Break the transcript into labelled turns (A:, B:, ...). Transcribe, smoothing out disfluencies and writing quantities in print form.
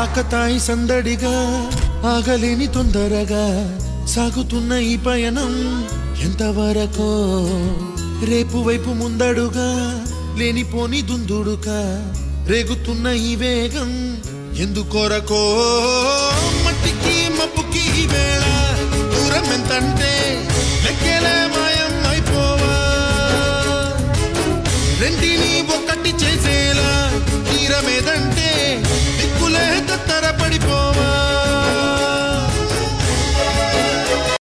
A: ఆకతాయి సందడిగా ఆగలేని తొందరగా సాగుతున్న ఈ పయనం ఎంతవరకో రేపు వైపు ముందడుగా లేనిపోని దుందుడుగా రేగుతున్న ఈ వేగం ఎందుకొరకో మట్టికి మబ్బుకి వేళ దూరం ఎంతంటే లెక్కలే మాయం అయిపోవా రెండిని ఒకటి చేసేలా తీరమేదంటే దిక్కులే తత్తర పడిపో